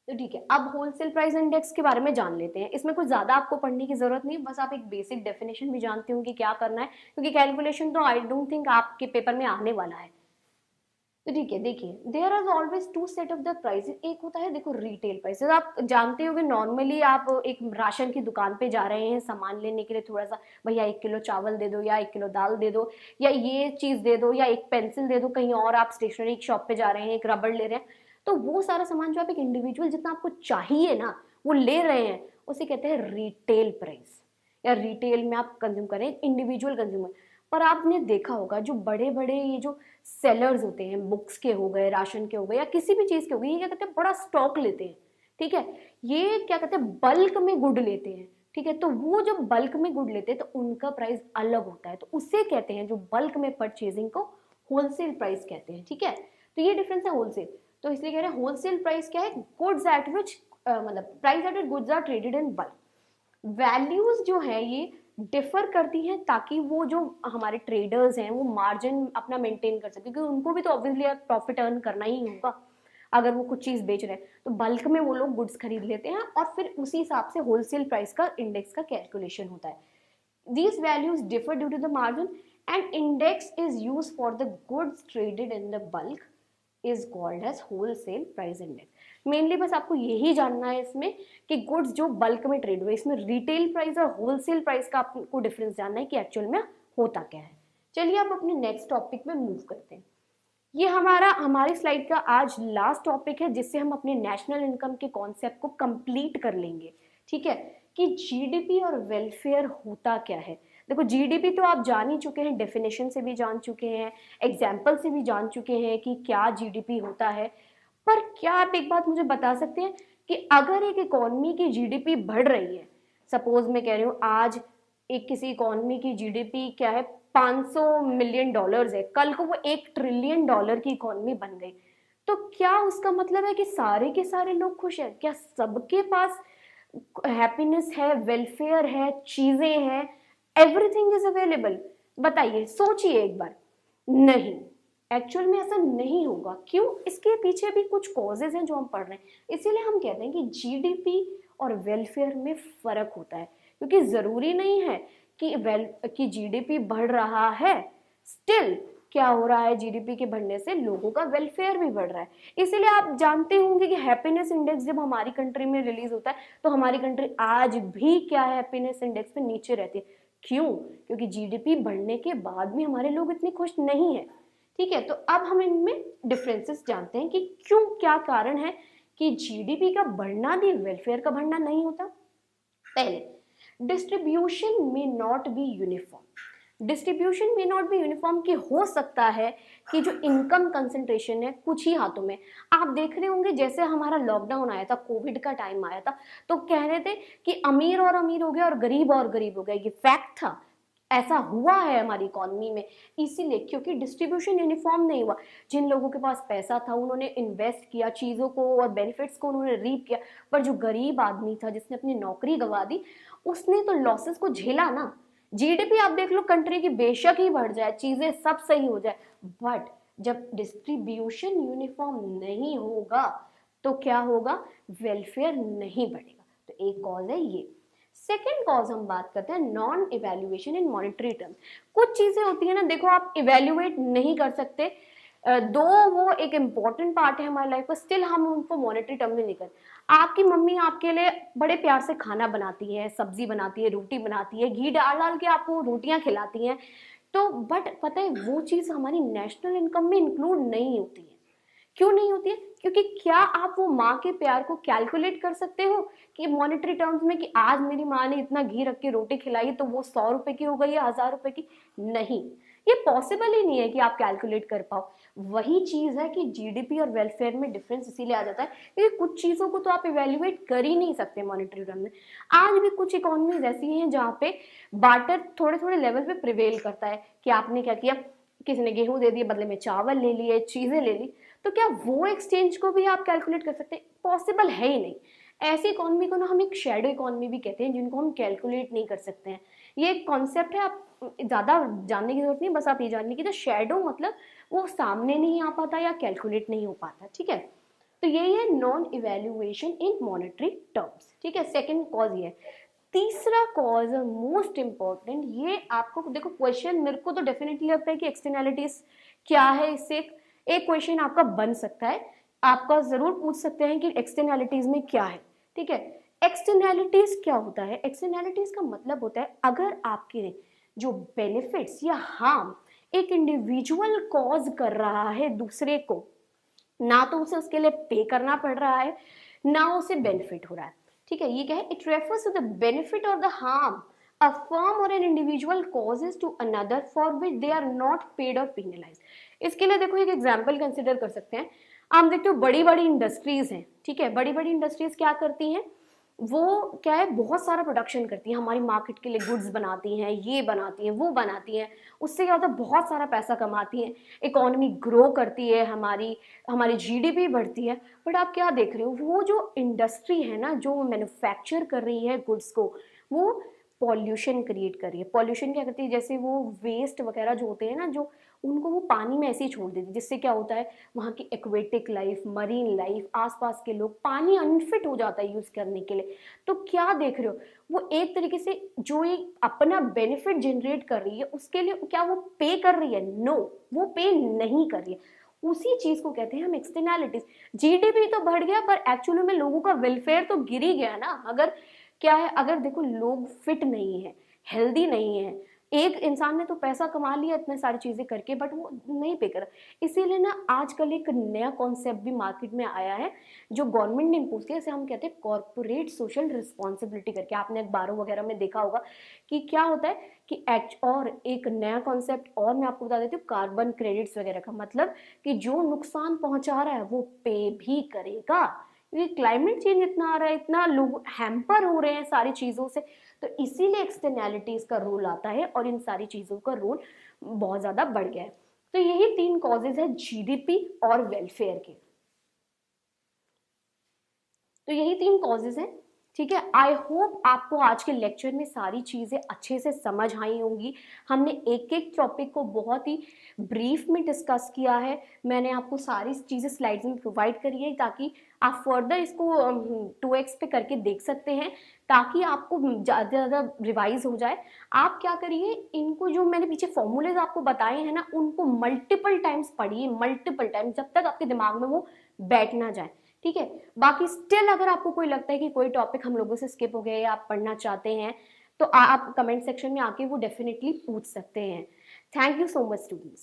तो ठीक है, अब होलसेल प्राइस इंडेक्स के बारे में जान लेते हैं। इसमें कुछ ज्यादा आपको पढ़ने की जरूरत नहीं, बस आप एक बेसिक डेफिनेशन भी जानते हो कि क्या करना है, क्योंकि कैलकुलेशन तो आई डोंट थिंक आपके पेपर में आने वाला है। तो ठीक है, देखिए there are always two set of the prices. एक होता है देखो रिटेल प्राइसेस, आप जानते हो कि नॉर्मली आप एक राशन की दुकान पे जा रहे हैं सामान लेने के लिए, थोड़ा सा भैया 1 किलो चावल दे दो या 1 किलो दाल दे दो या ये चीज दे दो या एक पेंसिल दे दो, कहीं और आप स्टेशनरी शॉप पे जा रहे हैं एक रबड़ ले रहे हैं, तो वो सारा सामान जो आप एक इंडिविजुअल जितना आपको चाहिए ना वो ले रहे हैं, उसे कहते हैं रिटेल प्राइस, या रिटेल में आप कंज्यूम करें इंडिविजुअल कंज्यूमर। पर आपने देखा होगा जो बड़े बड़े ये जो सेलर्स होते हैं, बुक्स के हो गए, राशन के हो गए या किसी भी चीज के हो गए, ये क्या कहते हैं बड़ा स्टॉक लेते हैं। ठीक है, ये क्या कहते हैं बल्क में गुड लेते हैं। ठीक है, तो वो जब बल्क में गुड लेते हैं तो उनका प्राइस अलग होता है, तो उसे कहते हैं जो बल्क में परचेजिंग को होलसेल प्राइस कहते हैं। ठीक है, तो ये डिफरेंस है होलसेल। तो इसलिए कह रहे हैं होलसेल प्राइस क्या है, गुड्स एट विच मतलब price at goods are traded in bulk. Values जो है ये डिफर करती हैं ताकि वो जो हमारे ट्रेडर्स हैं वो मार्जिन अपना मेंटेन कर सके, क्योंकि उनको भी तो ऑब्वियसली प्रॉफिट अर्न करना ही होगा अगर वो कुछ चीज बेच रहे हैं। तो बल्क में वो लोग गुड्स खरीद लेते हैं और फिर उसी हिसाब से होलसेल प्राइस का इंडेक्स का कैलकुलेशन होता है। These values differ due to the margin and index is used for the goods traded in the bulk is called as wholesale price index. Mainly बस आपको यही जानना है इसमें कि गुड्स जो बल्क में ट्रेड हुए, इसमें रिटेल प्राइस और होलसेल प्राइस का आपको डिफरेंस जानना है कि एक्चुअल में होता क्या है। चलिए अब अपने नेक्स्ट टॉपिक में मूव करते हैं। ये हमारी स्लाइड का आज लास्ट टॉपिक है जिससे हम अपने नेशनल इनकम के कॉन्सेप्ट को कंप्लीट कर लेंगे। ठीक है, कि जीडीपी और वेलफेयर होता क्या है। देखो जीडीपी तो आप जान ही चुके हैं, डेफिनेशन से भी जान चुके हैं, एग्जाम्पल से भी जान चुके हैं कि क्या जीडीपी होता है। पर क्या आप एक बात मुझे बता सकते हैं कि अगर एक इकोनॉमी की जीडीपी बढ़ रही है, सपोज मैं कह रही हूँ आज एक किसी इकोनॉमी की जीडीपी क्या है 500 मिलियन डॉलर्स है, कल को वो 1 ट्रिलियन डॉलर की इकोनॉमी बन गई, तो क्या उसका मतलब है कि सारे के सारे लोग खुश हैं? क्या सबके पास हैप्पीनेस है, वेलफेयर है, चीजें हैं, एवरीथिंग इज अवेलेबल? बताइए, सोचिए एक बार। नहीं, एक्चुअल में ऐसा नहीं होगा। क्यों? इसके पीछे भी कुछ कॉजेज हैं जो हम पढ़ रहे हैं। इसीलिए हम कहते हैं कि जीडीपी और वेलफेयर में फर्क होता है, क्योंकि जरूरी नहीं है कि जीडीपी बढ़ रहा है, स्टिल क्या हो रहा है, जीडीपी के बढ़ने से लोगों का वेलफेयर भी बढ़ रहा है। इसीलिए आप जानते होंगे कि हैप्पीनेस इंडेक्स जब हमारी कंट्री में रिलीज होता है तो हमारी कंट्री आज भी क्या है, हैप्पीनेस इंडेक्स में नीचे रहती है। क्यों? क्योंकि जीडीपी बढ़ने के बाद भी हमारे लोग इतने खुश नहीं है। ठीक है, तो अब हम इनमें डिफरेंसेस जानते हैं कि क्यों, क्या कारण है कि जीडीपी का बढ़ना भी वेलफेयर का बढ़ना नहीं होता। पहले, डिस्ट्रीब्यूशन में नॉट बी यूनिफॉर्म। डिस्ट्रीब्यूशन में नॉट बी यूनिफॉर्म की हो सकता है कि जो इनकम कंसंट्रेशन है कुछ ही हाथों में। आप देख रहे होंगे जैसे हमारा लॉकडाउन आया था, कोविड का टाइम आया था, तो कह रहे थे कि अमीर और अमीर हो गया और गरीब हो गया। ये फैक्ट था, ऐसा हुआ है हमारी इकोनॉमी में, इसीलिए क्योंकि डिस्ट्रीब्यूशन यूनिफॉर्म नहीं हुआ। जिन लोगों के पास पैसा था उन्होंने इन्वेस्ट किया चीज़ों को और बेनिफिट्स को उन्होंने रीप किया, पर जो गरीब आदमी था जिसने अपनी नौकरी गंवा दी उसने तो लॉसेस को झेला ना। जीडीपी आप देख लो कंट्री की बेशक ही बढ़ जाए, चीजें सब सही हो जाए, बट जब डिस्ट्रीब्यूशन यूनिफॉर्म नहीं होगा तो क्या होगा, वेलफेयर नहीं बढ़ेगा। तो एक कॉज है ये। सेकेंड कॉज हम बात करते हैं नॉन इवेल्युएशन इन मॉनेटरी टर्म। कुछ चीजें होती है ना, देखो आप इवेल्युएट नहीं कर सकते, दो वो एक इम्पॉर्टेंट पार्ट है हमारी लाइफ का, स्टिल हम उनको मॉनेटरी टर्म में नहीं करते। आपकी मम्मी आपके लिए बड़े प्यार से खाना बनाती है, सब्जी बनाती है, रोटी बनाती है, घी डाल डाल के आपको रोटियां खिलाती हैं, तो बट पता है वो चीज़ हमारी नेशनल इनकम में इंक्लूड नहीं होती है। क्यों नहीं होती है? क्योंकि क्या आप वो माँ के प्यार को कैलकुलेट कर सकते हो कि मॉनेटरी टर्म्स में कि आज मेरी माँ ने इतना घी रख के रोटी खिलाई तो वो 100 रुपए की हो गई या 1000 रुपए की? नहीं, ये पॉसिबल ही नहीं है कि आप कैलकुलेट कर पाओ। वही चीज है कि जीडीपी और वेलफेयर में डिफरेंस इसीलिए आ जाता है क्योंकि कुछ चीजों को तो आप इवेल्युएट कर ही नहीं सकते मॉनेटरी टर्म में। आज भी कुछ इकोनॉमीज ऐसी हैं जहाँ पे बार्टर थोड़े थोड़े लेवल पे प्रिवेल करता है कि आपने क्या किया, किसी ने गेहूं दे दिए, बदले में चावल ले लिए, चीजें ले ली, तो क्या वो एक्सचेंज को भी आप कैलकुलेट कर सकते हैं? पॉसिबल है ही नहीं। ऐसी इकोनॉमी को ना हम एक शेडो इकोनॉमी भी कहते हैं जिनको हम कैलकुलेट नहीं कर सकते हैं। ये एक कॉन्सेप्ट है, आप ज्यादा जानने की जरूरत नहीं, बस आप ये जानने की, तो शेडो मतलब वो सामने नहीं आ पाता या कैलकुलेट नहीं हो पाता। ठीक है, तो यही है नॉन इवेल्युएशन इन मॉनेटरी टर्म्स। ठीक है, सेकेंड कॉज ये है। तीसरा कॉज मोस्ट इंपॉर्टेंट, ये आपको देखो क्वेश्चन मेरे को तो डेफिनेटली लगता है कि एक्सटर्नैलिटीज क्या है, इससे एक क्वेश्चन आपका बन सकता है, आपका जरूर पूछ सकते हैं कि एक्सटर्नैलिटीज में क्या है। ठीक है, एक्सटर्नैलिटीज क्या होता है? एक्सटर्नैलिटीज का मतलब होता है अगर आपके जो बेनिफिट्स या हार्म एक इंडिविजुअल कॉज कर रहा है दूसरे को, ना तो उसे उसके लिए पे करना पड़ रहा है ना उसे बेनिफिट हो रहा है। ठीक है, ये क्या है? It refers to the benefit और the harm a firm or an individual causes to another for which they are not paid or penalized। इसके लिए देखो एक एग्जांपल कंसिडर कर सकते हैं। आप देखते हो बड़ी बड़ी इंडस्ट्रीज हैं, ठीक है, बड़ी बड़ी इंडस्ट्रीज क्या करती हैं वो क्या है, बहुत सारा प्रोडक्शन करती है, हमारी मार्केट के लिए गुड्स बनाती हैं, ये बनाती हैं, वो बनाती हैं, उससे क्या होता है बहुत सारा पैसा कमाती हैं, इकोनॉमी ग्रो करती है, हमारी हमारी जीडीपी बढ़ती है। बट आप क्या देख रहे हो, वो जो इंडस्ट्री है ना, जो मैन्युफैक्चर कर रही है गुड्स को, वो पॉल्यूशन क्रिएट कर रही है। पॉल्यूशन क्या करती है, जैसे वो वेस्ट वगैरह जो होते हैं ना, जो उनको वो पानी में ऐसे ही छोड़ देती है, जिससे क्या होता है वहाँ की एक्वेटिक लाइफ, मरीन लाइफ, आसपास के लोग, पानी अनफिट हो जाता है यूज करने के लिए। तो क्या देख रहे हो, वो एक तरीके से जो ये अपना बेनिफिट जनरेट कर रही है, उसके लिए क्या वो पे कर रही है? नो, वो पे नहीं कर रही है। उसी चीज को कहते हैं हम एक्सटर्नैलिटीज। जीडीपी तो बढ़ गया, पर एक्चुअली में लोगों का वेलफेयर तो गिर ही गया ना। अगर क्या है, अगर देखो लोग फिट नहीं है, हेल्दी नहीं है, एक इंसान ने तो पैसा कमा लिया इतने सारी चीजें करके, बट वो नहीं पे कर। इसीलिए ना आजकल एक नया कॉन्सेप्ट भी मार्केट में आया है, जो गवर्नमेंट ने इम्पोज किया, इसे हम कहते हैं कॉर्पोरेट सोशल रिस्पॉन्सिबिलिटी करके। आपने अखबारों वगैरह में देखा होगा कि क्या होता है कि और एक नया कॉन्सेप्ट और मैं आपको बता देती हूँ, कार्बन क्रेडिट्स वगैरह का। मतलब कि जो नुकसान पहुंचा रहा है वो पे भी करेगा, क्योंकि क्लाइमेट चेंज इतना आ रहा है, इतना लोग हैम्पर हो रहे हैं सारी चीजों से। तो इसीलिए एक्सटर्नैलिटीज का रोल आता है, और इन सारी चीजों का रोल बहुत ज्यादा बढ़ गया है। तो यही 3 कॉजेज है जीडीपी और वेलफेयर के। तो यही 3 कॉजेज हैं, ठीक है। आई होप आपको आज के लेक्चर में सारी चीजें अच्छे से समझ आई होंगी। हमने एक एक टॉपिक को बहुत ही ब्रीफ में डिस्कस किया है। मैंने आपको सारी चीजें स्लाइड्स में प्रोवाइड करी है, ताकि आप फर्दर इसको 2x पे करके देख सकते हैं, ताकि आपको ज़्यादा ज़्यादा रिवाइज हो जाए। आप क्या करिए, इनको जो मैंने पीछे फॉर्मूलेज आपको बताए हैं ना, उनको मल्टीपल टाइम्स पढ़िए, मल्टीपल टाइम्स, जब तक आपके दिमाग में वो बैठ ना जाए, ठीक है। बाकी स्टिल अगर आपको कोई लगता है कि कोई टॉपिक हम लोगों से स्किप हो गया या आप पढ़ना चाहते हैं, तो आप कमेंट सेक्शन में आके वो डेफिनेटली पूछ सकते हैं। Thank you so much students.